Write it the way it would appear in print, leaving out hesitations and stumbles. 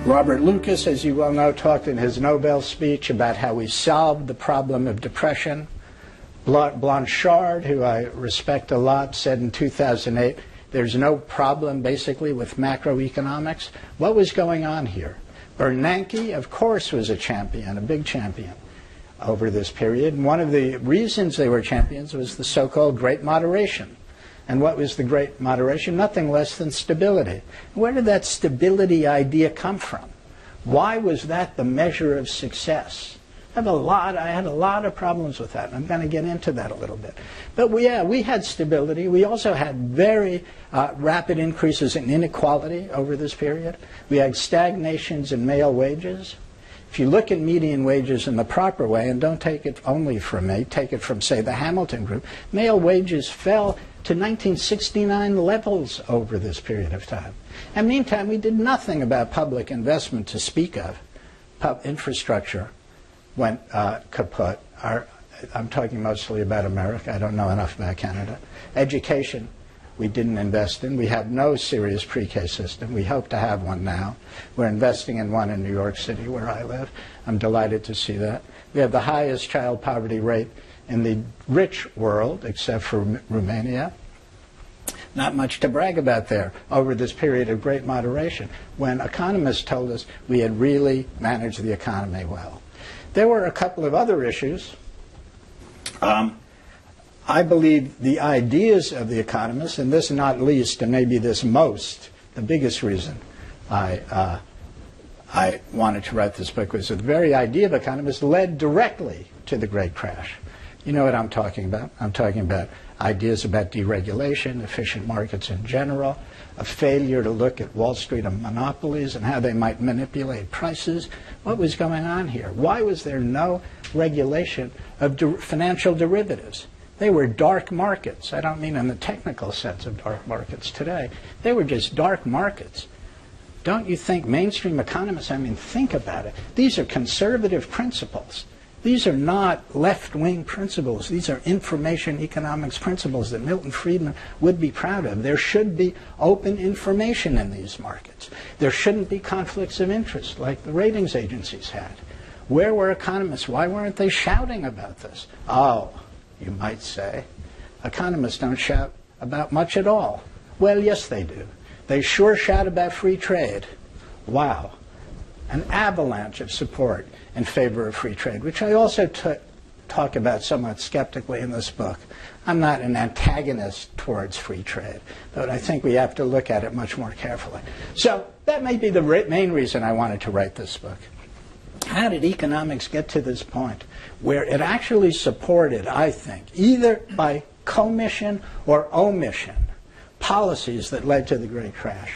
Robert Lucas, as you well know, talked in his Nobel speech about how we solved the problem of depression. Blanchard, who I respect a lot, said in 2008, there's no problem basically with macroeconomics. What was going on here? Bernanke, of course, was a champion, a big champion over this period. And one of the reasons they were champions was the so-called Great Moderation. And what was the Great Moderation? Nothing less than stability. Where did that stability idea come from? Why was that the measure of success? I had a lot of problems with that. I'm going to get into that a little bit. But we had stability. We also had very rapid increases in inequality over this period. We had stagnations in male wages. If you look at median wages in the proper way, and don't take it only from me, take it from, say, the Hamilton Group, male wages fell to 1969 levels over this period of time. And meantime, we did nothing about public investment to speak of. Infrastructure went kaput. I'm talking mostly about America. I don't know enough about Canada. Education, we didn't invest in. We have no serious pre-K system. We hope to have one now. We're investing in one in New York City, where I live. I'm delighted to see that. We have the highest child poverty rate in the rich world, except for Romania. Not much to brag about there over this period of great moderation, when economists told us we had really managed the economy well. There were a couple of other issues. I believe the ideas of the economists, and this not least, and maybe this most, the biggest reason I wanted to write this book was that the very idea of economists led directly to the Great Crash. You know what I'm talking about. I'm talking about ideas about deregulation, efficient markets in general, a failure to look at Wall Street and monopolies and how they might manipulate prices. What was going on here? Why was there no regulation of financial derivatives? They were dark markets. I don't mean in the technical sense of dark markets today. They were just dark markets. Don't you think mainstream economists, think about it. These are conservative principles. These are not left-wing principles. These are information economics principles that Milton Friedman would be proud of. There should be open information in these markets. There shouldn't be conflicts of interest like the ratings agencies had. Where were economists? Why weren't they shouting about this? Oh, you might say, economists don't shout about much at all. Well, yes, they do. They sure shout about free trade. Wow. An avalanche of support in favor of free trade, which I also talk about somewhat skeptically in this book. I'm not an antagonist towards free trade, but I think we have to look at it much more carefully. So that may be the main reason I wanted to write this book. How did economics get to this point where it actually supported, I think, either by commission or omission, policies that led to the Great Crash?